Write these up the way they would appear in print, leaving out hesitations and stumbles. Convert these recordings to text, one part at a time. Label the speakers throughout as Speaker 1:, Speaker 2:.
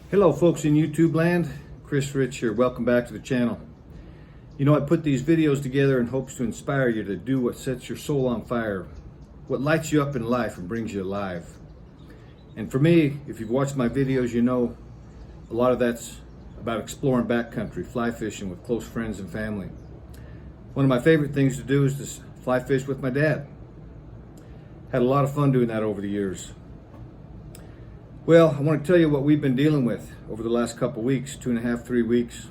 Speaker 1: Hello folks in YouTube land, Chris Rich here. Welcome back to the channel. You know, I put these videos together in hopes to inspire you to do what sets your soul on fire, what lights you up in life and brings you alive. And for me, if you've watched my videos, you know a lot of that's about exploring backcountry, fly fishing with close friends and family. One of my favorite things to do is to fly fish with my dad. Had a lot of fun doing that over the years. Well, I want to tell you what we've been dealing with over the last couple weeks, 2.5, 3 weeks.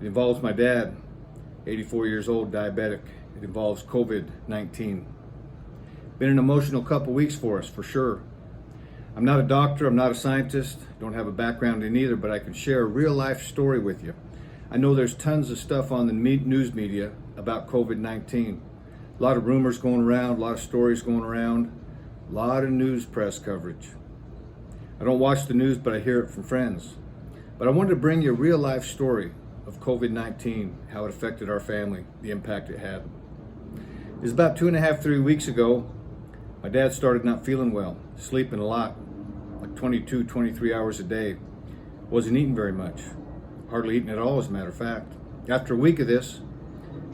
Speaker 1: It involves my dad, 84 years old, diabetic. It involves COVID-19. Been an emotional couple weeks for us, for sure. I'm not a doctor, I'm not a scientist, don't have a background in either, but I can share a real life story with you. I know there's tons of stuff on the news media about COVID-19. A lot of rumors going around, a lot of stories going around, a lot of news press coverage. I don't watch the news, but I hear it from friends. But I wanted to bring you a real life story of COVID-19, how it affected our family, the impact it had. It was about 2.5, 3 weeks ago. My dad started not feeling well, sleeping a lot, like 22, 23 hours a day. Wasn't eating very much, hardly eating at all, as a matter of fact. After a week of this,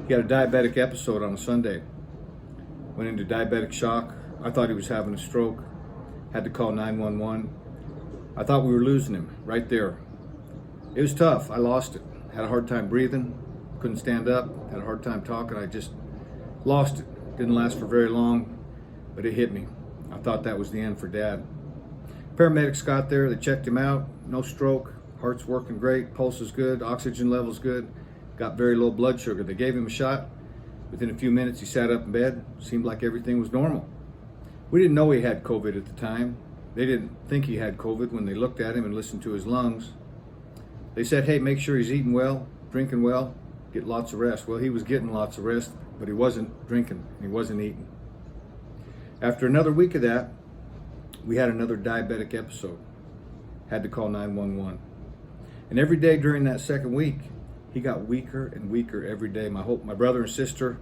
Speaker 1: he had a diabetic episode on a Sunday. Went into diabetic shock. I thought he was having a stroke. Had to call 911. I thought we were losing him right there. It was tough. I lost it. Had a hard time breathing. Couldn't stand up. Had a hard time talking. I just lost it. Didn't last for very long, but it hit me. I thought that was the end for Dad. Paramedics got there. They checked him out. No stroke. Heart's working great. Pulse is good. Oxygen level's good. Got very low blood sugar. They gave him a shot. Within a few minutes, he sat up in bed. Seemed like everything was normal. We didn't know he had COVID at the time. They didn't think he had COVID when they looked at him and listened to his lungs. They said, hey, make sure he's eating well, drinking well, get lots of rest. Well, he was getting lots of rest, but he wasn't drinking, he wasn't eating. After another week of that, we had another diabetic episode. Had to call 911. And every day during that second week, he got weaker and weaker every day. My brother and sister,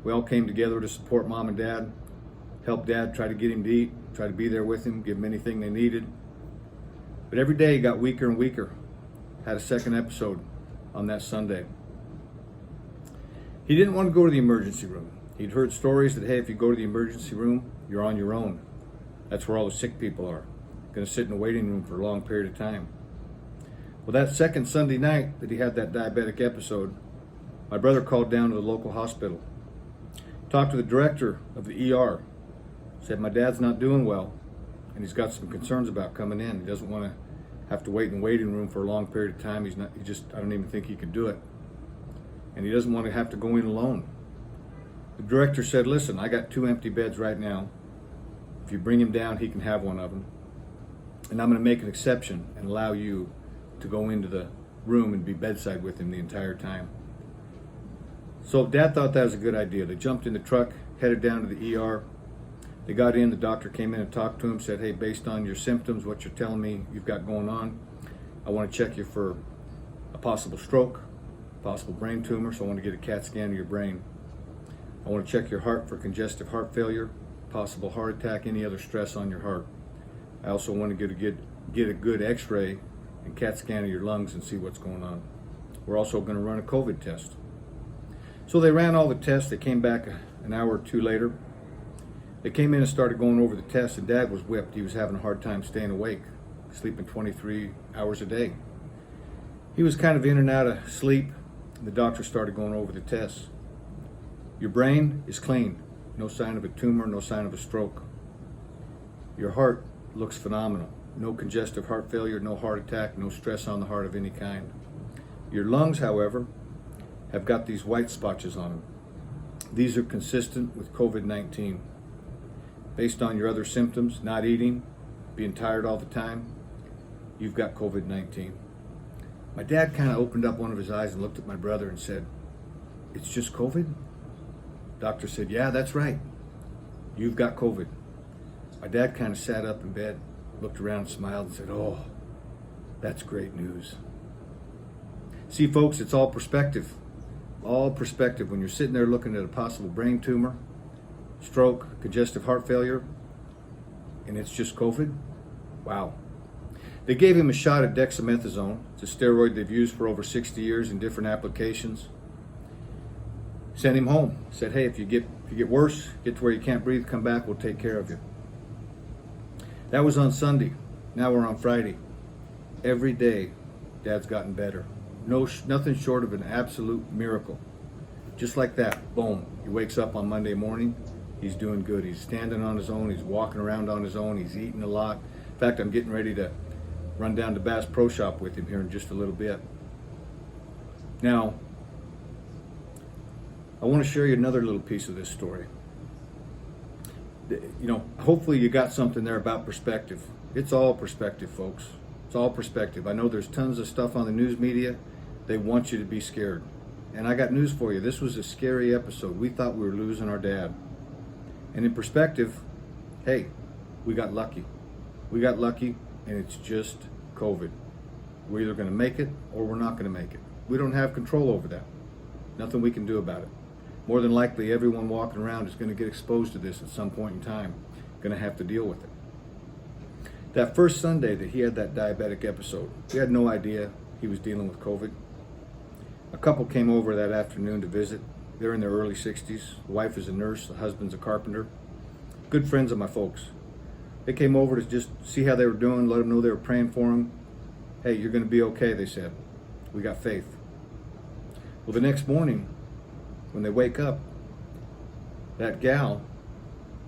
Speaker 1: we all came together to support Mom and Dad, help Dad, try to get him to eat, try to be there with him, give him anything they needed. But every day he got weaker and weaker. Had a second episode on that Sunday. He didn't want to go to the emergency room. He'd heard stories that, hey, if you go to the emergency room, you're on your own. That's where all the sick people are. Going to sit in a waiting room for a long period of time. Well, that second Sunday night that he had that diabetic episode, my brother called down to the local hospital. Talked to the director of the ER. Said, my dad's not doing well, and he's got some concerns about coming in. He doesn't want to have to wait in the waiting room for a long period of time. I don't even think he could do it. And he doesn't want to have to go in alone. The director said, listen, I got 2 empty beds right now. If you bring him down, he can have one of them. And I'm going to make an exception and allow you to go into the room and be bedside with him the entire time. So Dad thought that was a good idea. They jumped in the truck, headed down to the ER. They got in, the doctor came in and talked to him, said, hey, based on your symptoms, what you're telling me you've got going on, I want to check you for a possible stroke, possible brain tumor, so I want to get a CAT scan of your brain. I want to check your heart for congestive heart failure, possible heart attack, any other stress on your heart. I also want to get a good x-ray and CAT scan of your lungs and see what's going on. We're also going to run a COVID test. So they ran all the tests. They came back an hour or two later. They came in and started going over the tests, and Dad was whipped. He was having a hard time staying awake, sleeping 23 hours a day. He was kind of in and out of sleep. The doctor started going over the tests. Your brain is clean. No sign of a tumor, no sign of a stroke. Your heart looks phenomenal. No congestive heart failure, no heart attack, no stress on the heart of any kind. Your lungs, however, have got these white spotches on them. These are consistent with COVID-19. Based on your other symptoms, not eating, being tired all the time, you've got COVID-19. My dad kind of opened up one of his eyes and looked at my brother and said, it's just COVID? Doctor said, yeah, that's right. You've got COVID. My dad kind of sat up in bed, looked around, smiled, and said, oh, that's great news. See, folks, it's all perspective. All perspective. When you're sitting there looking at a possible brain tumor, stroke, congestive heart failure, and it's just COVID, wow. They gave him a shot of dexamethasone. It's a steroid they've used for over 60 years in different applications. Sent him home. Said, hey, if you get worse, get to where you can't breathe, come back, we'll take care of you. That was on Sunday. Now we're on Friday. Every day, Dad's gotten better. Nothing short of an absolute miracle. Just like that, boom. He wakes up on Monday morning. He's doing good. He's standing on his own. He's walking around on his own. He's eating a lot. In fact, I'm getting ready to run down to Bass Pro Shop with him here in just a little bit. Now, I want to share you another little piece of this story. Hopefully you got something there about perspective. It's all perspective, folks. It's all perspective. I know there's tons of stuff on the news media. They want you to be scared. And I got news for you. This was a scary episode. We thought we were losing our dad. And in perspective, hey, we got lucky. We got lucky, and it's just COVID. We're either going to make it or we're not going to make it. We don't have control over that. Nothing we can do about it. More than likely, everyone walking around is going to get exposed to this at some point in time. Going to have to deal with it. That first Sunday that he had that diabetic episode, we had no idea he was dealing with COVID. A couple came over that afternoon to visit. They're in their early 60s. The wife is a nurse, the husband's a carpenter. Good friends of my folks. They came over to just see how they were doing, let them know they were praying for him. Hey, you're going to be okay, they said. We got faith. Well, the next morning, when they wake up, that gal,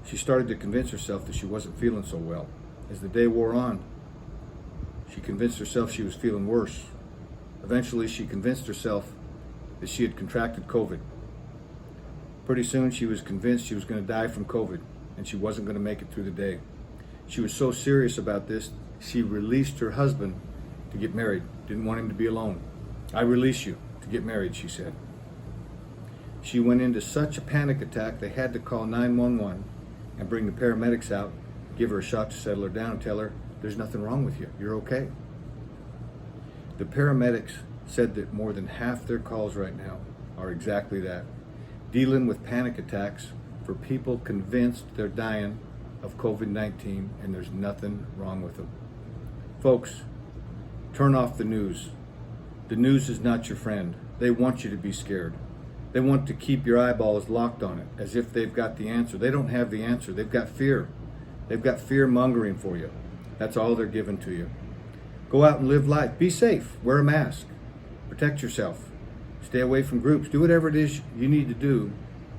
Speaker 1: she started to convince herself that she wasn't feeling so well. As the day wore on, she convinced herself she was feeling worse. Eventually, she convinced herself that she had contracted COVID. Pretty soon, she was convinced she was going to die from COVID, and she wasn't going to make it through the day. She was so serious about this, she released her husband to get married. Didn't want him to be alone. I release you to get married, she said. She went into such a panic attack, they had to call 911 and bring the paramedics out, give her a shot to settle her down and tell her, there's nothing wrong with you, you're okay. The paramedics said that more than half their calls right now are exactly that. Dealing with panic attacks for people convinced they're dying of COVID-19 and there's nothing wrong with them. Folks, turn off the news. The news is not your friend. They want you to be scared. They want to keep your eyeballs locked on it as if they've got the answer. They don't have the answer. They've got fear. They've got fear mongering for you. That's all they're giving to you. Go out and live life. Be safe. Wear a mask. Protect yourself. Stay away from groups. Do whatever it is you need to do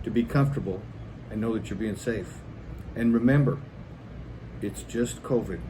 Speaker 1: to be comfortable and know that you're being safe. And remember, it's just COVID.